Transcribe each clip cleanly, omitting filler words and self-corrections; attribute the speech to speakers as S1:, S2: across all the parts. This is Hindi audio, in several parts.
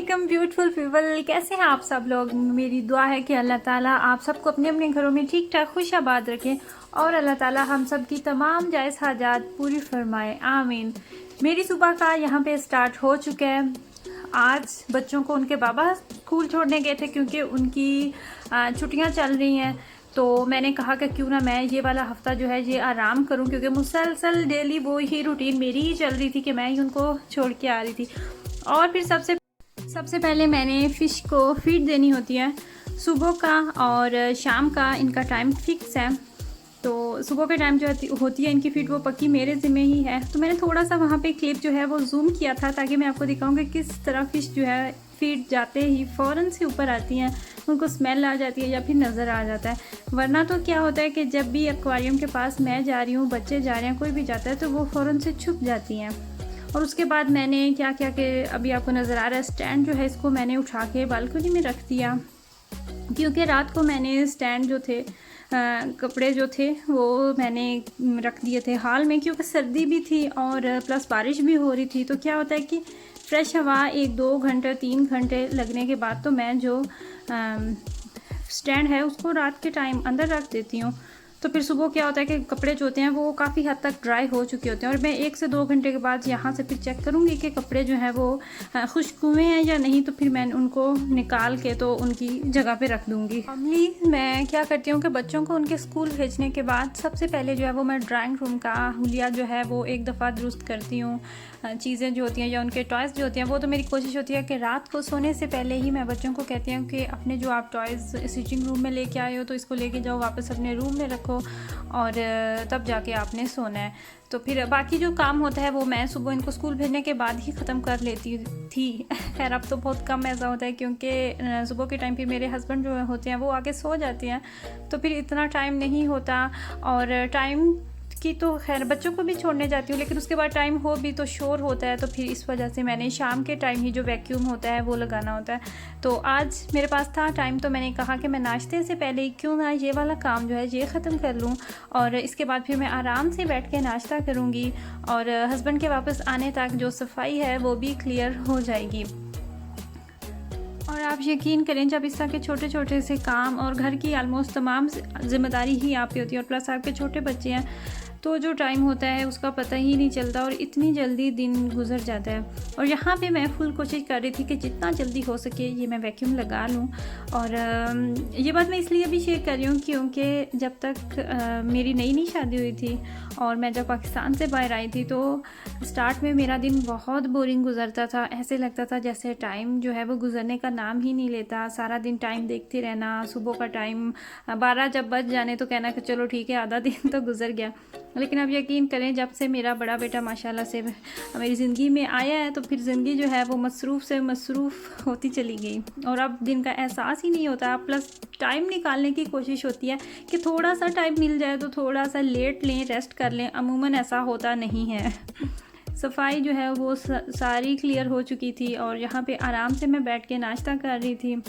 S1: Welcome beautiful people. कैसे हैं आप सब लोग। मेरी दुआ है कि अल्लाह ताला आप सबको अपने अपने घरों में ठीक ठाक खुश आबाद रखें और अल्लाह ताला हम सब की तमाम जायज़ हाजात पूरी फरमाए, आमीन। मेरी सुबह का यहाँ पे स्टार्ट हो चुका है। आज बच्चों को उनके बाबा स्कूल छोड़ने गए थे क्योंकि उनकी छुट्टियाँ चल रही हैं, तो मैंने कहा कि क्यों ना मैं ये वाला हफ़्ता जो है ये आराम करूं, क्योंकि मुसलसल डेली वो ही रूटीन मेरी ही चल रही थी कि मैं ही उनको छोड़ के आ रही थी। और फिर सबसे पहले मैंने फ़िश को फीड देनी होती है सुबह का और शाम का। इनका टाइम फिक्स है, तो सुबह के टाइम जो होती है इनकी फीड वो पक्की मेरे ज़िम्मे ही है। तो मैंने थोड़ा सा वहाँ पे क्लिप जो है वो जूम किया था ताकि मैं आपको दिखाऊँ कि किस तरह फ़िश जो है फीड जाते ही फ़ौरन से ऊपर आती हैं, उनको स्मेल आ जाती है या फिर नज़र आ जाता है। वरना तो क्या होता है कि जब भी एक्वेरियम के पास मैं जा रही हूँ, बच्चे जा रहे हैं, कोई भी जाता है तो वो फ़ौरन से छुप जाती हैं। और उसके बाद मैंने क्या किया कि अभी आपको नज़र आ रहा है स्टैंड जो है इसको मैंने उठा के बालकनी में रख दिया, क्योंकि रात को मैंने स्टैंड जो थे कपड़े जो थे वो मैंने रख दिए थे हाल में, क्योंकि सर्दी भी थी और प्लस बारिश भी हो रही थी। तो क्या होता है कि फ्रेश हवा 1-2 घंटे 3 घंटे लगने के बाद तो मैं जो स्टैंड है उसको रात के टाइम अंदर रख देती हूँ। तो फिर सुबह क्या होता है कि कपड़े जो होते हैं वो काफ़ी हद तक ड्राई हो चुके होते हैं और मैं 1 से 2 घंटे के बाद यहाँ से फिर चेक करूँगी कि कपड़े जो हैं वो खुश्क हुए हैं या नहीं। तो फिर मैं उनको निकाल के तो उनकी जगह पे रख दूँगी। नॉर्मली मैं क्या करती हूँ कि बच्चों को उनके स्कूल भेजने के बाद सबसे पहले जो है वो मैं ड्राइंग रूम का हुलिया जो है वो एक दफ़ा दुरुस्त करती हूँ। चीज़ें जो होती हैं या उनके टॉयज़ जो होती हैं वो तो मेरी कोशिश होती है कि रात को सोने से पहले ही मैं बच्चों को कहती हूँ कि अपने जो आप टॉयज़ सिटिंग रूम में लेके आए हो तो इसको लेके जाओ वापस अपने रूम में रखो और तब जाके आपने सोना है। तो फिर बाकी जो काम होता है वो मैं सुबह इनको स्कूल भेजने के बाद ही ख़त्म कर लेती थी। खैर अब तो बहुत कम ऐसा होता है क्योंकि सुबह के टाइम फिर मेरे हस्बैंड जो होते हैं वो आके सो जाते हैं, तो फिर इतना टाइम नहीं होता। और टाइम की तो खैर बच्चों को भी छोड़ने जाती हूँ, लेकिन उसके बाद टाइम हो भी तो शोर होता है, तो फिर इस वजह से मैंने शाम के टाइम ही जो वैक्यूम होता है वो लगाना होता है। तो आज मेरे पास था टाइम, तो मैंने कहा कि मैं नाश्ते से पहले ही क्यों ना ये वाला काम जो है ये ख़त्म कर लूँ और इसके बाद फिर मैं आराम से बैठ के नाश्ता करूँगी और हस्बैंड के वापस आने तक जो सफाई है वो भी क्लियर हो जाएगी। और आप यकीन करें जब इस तरह के छोटे छोटे से काम और घर की आलमोस्ट तमाम जिम्मेदारी ही आप पे होती है और प्लस आपके छोटे बच्चे हैं, तो जो टाइम होता है उसका पता ही नहीं चलता और इतनी जल्दी दिन गुजर जाता है। और यहाँ पे मैं फुल कोशिश कर रही थी कि जितना जल्दी हो सके ये मैं वैक्यूम लगा लूँ। और ये बात मैं इसलिए भी शेयर कर रही हूँ क्योंकि जब तक मेरी नई शादी हुई थी और मैं जब पाकिस्तान से बाहर आई थी तो स्टार्ट में मेरा दिन बहुत बोरिंग गुजरता था। ऐसे लगता था जैसे टाइम जो है वो गुजरने का नाम ही नहीं लेता, सारा दिन टाइम देखते रहना। सुबह का टाइम 12 जब बज जाने तो कहना कि चलो ठीक है आधा दिन तो गुजर गया। लेकिन अब यकीन करें जब से मेरा बड़ा बेटा माशाल्लाह से मेरी ज़िंदगी में आया है तो फिर ज़िंदगी जो है वो मसरूफ़ से मसरूफ़ होती चली गई और अब दिन का एहसास ही नहीं होता। प्लस टाइम निकालने की कोशिश होती है कि थोड़ा सा टाइम मिल जाए तो थोड़ा सा लेट लें, रेस्ट कर लें, अमूमन ऐसा होता नहीं है। सफाई जो है वो सारी क्लियर हो चुकी थी और यहाँ पे आराम से मैं बैठ के नाश्ता कर रही थी,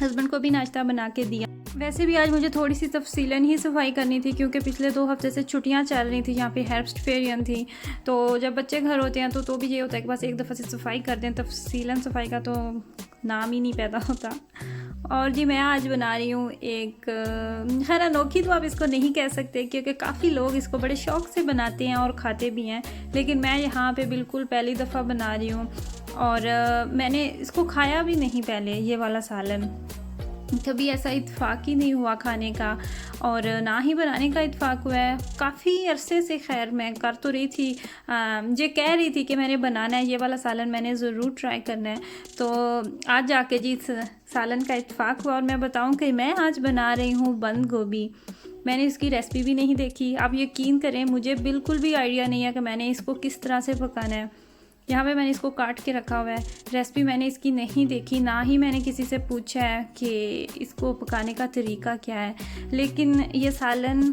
S1: हस्बैंड को भी नाश्ता बना के दिया। वैसे भी आज मुझे थोड़ी सी तफसीलन ही सफाई करनी थी क्योंकि पिछले 2 हफ्ते से छुट्टियां चल रही थी, यहाँ पे हेर्ब्स्ट फेरियन थी। तो जब बच्चे घर होते हैं तो भी ये होता है कि बस एक दफ़ा से सफाई कर दें, तफसीलन सफाई का तो नाम ही नहीं पैदा होता। और जी मैं आज बना रही हूँ एक खैर अनोखी तो आप इसको नहीं कह सकते क्योंकि काफ़ी लोग इसको बड़े शौक़ से बनाते हैं और खाते भी हैं, लेकिन मैं यहाँ पे बिल्कुल पहली दफ़ा बना रही हूँ और मैंने इसको खाया भी नहीं पहले। ये वाला सालन कभी ऐसा इत्तेफाक ही नहीं हुआ खाने का और ना ही बनाने का इत्तेफाक हुआ है। काफ़ी अरसे से खैर मैं कर तो रही थी, ये कह रही थी कि मैंने बनाना है ये वाला सालन, मैंने ज़रूर ट्राई करना है। तो आज जाके जी सालन का इत्तेफाक हुआ और मैं बताऊं कि मैं आज बना रही हूँ बंद गोभी। मैंने इसकी रेसिपी भी नहीं देखी, आप यकीन करें मुझे बिल्कुल भी आइडिया नहीं है कि मैंने इसको किस तरह से पकाना है। यहाँ पे मैंने इसको काट के रखा हुआ है, रेसिपी मैंने इसकी नहीं देखी, ना ही मैंने किसी से पूछा है कि इसको पकाने का तरीका क्या है। लेकिन ये सालन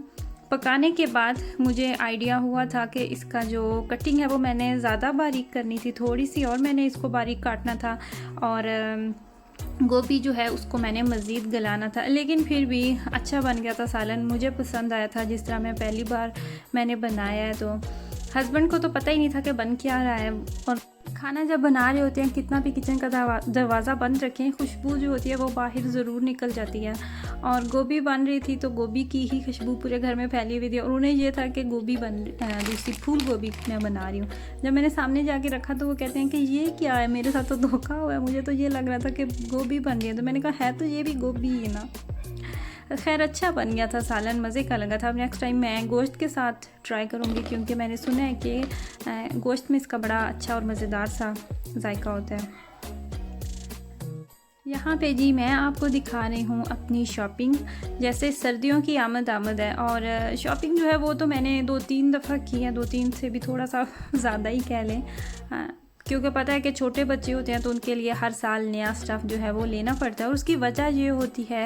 S1: पकाने के बाद मुझे आइडिया हुआ था कि इसका जो कटिंग है वो मैंने ज़्यादा बारीक करनी थी थोड़ी सी और मैंने इसको बारीक काटना था और गोभी जो है उसको मैंने मज़ीद गलाना था। लेकिन फिर भी अच्छा बन गया था सालन, मुझे पसंद आया था जिस तरह मैं पहली बार मैंने बनाया है। तो हस्बैंड को तो पता ही नहीं था कि बन क्या रहा है और खाना जब बना रहे होते हैं, कितना भी किचन का दरवाज़ा बंद रखें, खुशबू जो होती है वो बाहर ज़रूर निकल जाती है। और गोभी बन रही थी तो गोभी की ही खुशबू पूरे घर में फैली हुई थी और उन्हें ये था कि गोभी दूसरी फूल गोभी मैं बना रही हूँ। जब मैंने सामने जाके रखा तो वो कहते हैं कि ये क्या है, मेरे साथ तो धोखा हुआ है, मुझे तो ये लग रहा था कि गोभी बन रही है। तो मैंने कहा है तो ये भी गोभी ही है ना। खैर अच्छा बन गया था, सालन मज़े का लगा था। अब नेक्स्ट टाइम मैं गोश्त के साथ ट्राई करूँगी, क्योंकि मैंने सुना है कि गोश्त में इसका बड़ा अच्छा और मज़ेदार सा जायका होता है। यहाँ पे जी मैं आपको दिखा रही हूँ अपनी शॉपिंग। जैसे सर्दियों की आमद है और शॉपिंग जो है वो तो मैंने 2-3 दफ़ा की है, 2-3 से भी थोड़ा सा ज़्यादा ही कह लें, क्योंकि पता है कि छोटे बच्चे होते हैं तो उनके लिए हर साल नया स्टफ़ जो है वो लेना पड़ता है। और उसकी वजह ये होती है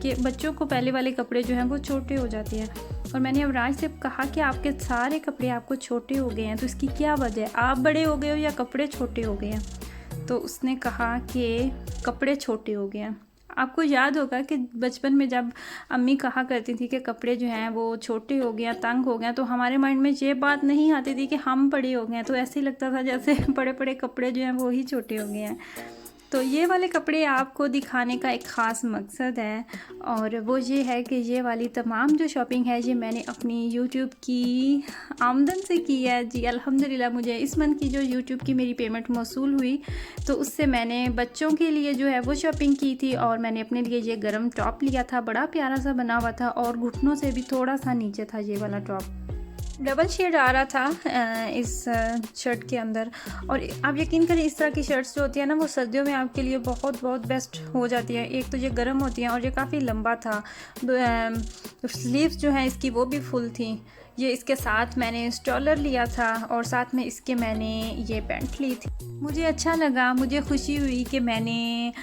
S1: कि बच्चों को पहले वाले कपड़े जो हैं वो छोटे हो जाते हैं। और मैंने अब राज से कहा कि आपके सारे कपड़े आपको छोटे हो गए हैं, तो इसकी क्या वजह है, आप बड़े हो गए हो या कपड़े छोटे हो गए हैं। तो उसने कहा कि कपड़े छोटे हो गए हैं। आपको याद होगा कि बचपन में जब अम्मी कहा करती थी कि कपड़े जो हैं वो छोटे हो गए, तंग हो गए, तो हमारे माइंड में ये बात नहीं आती थी कि हम बड़े हो गए हैं। तो ऐसे ही लगता था जैसे बड़े बड़े कपड़े जो हैं वो ही छोटे हो गए हैं। तो ये वाले कपड़े आपको दिखाने का एक ख़ास मकसद है, और वो ये है कि ये वाली तमाम जो शॉपिंग है ये मैंने अपनी यूट्यूब की आमदन से की है जी। अल्हम्दुलिल्लाह मुझे इस मंथ की जो यूट्यूब की मेरी पेमेंट मौसूल हुई तो उससे मैंने बच्चों के लिए जो है वो शॉपिंग की थी। और मैंने अपने लिए ये गरम टॉप लिया था, बड़ा प्यारा सा बना हुआ था और घुटनों से भी थोड़ा सा नीचे था ये वाला टॉप। डबल शेड आ रहा था इस शर्ट के अंदर। और आप यकीन करें इस तरह की शर्ट्स जो होती है ना वो सर्दियों में आपके लिए बहुत बहुत बेस्ट हो जाती है। एक तो ये गर्म होती हैं और ये काफ़ी लंबा था, स्लीव्स जो हैं इसकी वो भी फुल थी। ये इसके साथ मैंने स्टॉलर लिया था और साथ में इसके मैंने ये पैंट ली थी। मुझे अच्छा लगा, मुझे खुशी हुई कि मैंने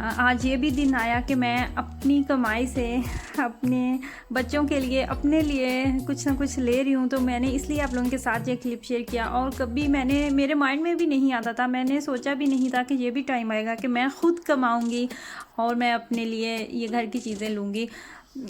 S1: आज ये भी दिन आया कि मैं अपनी कमाई से अपने बच्चों के लिए, अपने लिए कुछ ना कुछ ले रही हूँ। तो मैंने इसलिए आप लोगों के साथ ये क्लिप शेयर किया। और कभी मेरे माइंड में भी नहीं आता था, मैंने सोचा भी नहीं था कि ये भी टाइम आएगा कि मैं ख़ुद कमाऊँगी और मैं अपने लिए ये घर की चीज़ें लूँगी।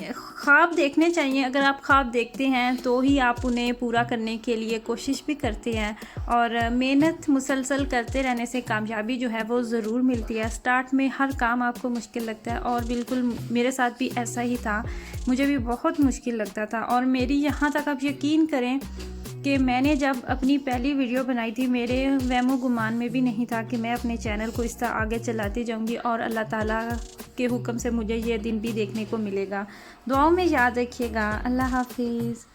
S1: ख्वाब देखने चाहिए, अगर आप ख्वाब देखते हैं तो ही आप उन्हें पूरा करने के लिए कोशिश भी करते हैं। और मेहनत मुसलसल करते रहने से कामयाबी जो है वो ज़रूर मिलती है। स्टार्ट में हर काम आपको मुश्किल लगता है और बिल्कुल मेरे साथ भी ऐसा ही था, मुझे भी बहुत मुश्किल लगता था। और मेरी यहाँ तक आप यकीन करें कि मैंने जब अपनी पहली वीडियो बनाई थी मेरे वहमो गुमान में भी नहीं था कि मैं अपने चैनल को इस तरह आगे चलाती जाऊंगी और अल्लाह ताला के हुक्म से मुझे ये दिन भी देखने को मिलेगा। दुआओं में याद रखिएगा। अल्लाह हाफिज़।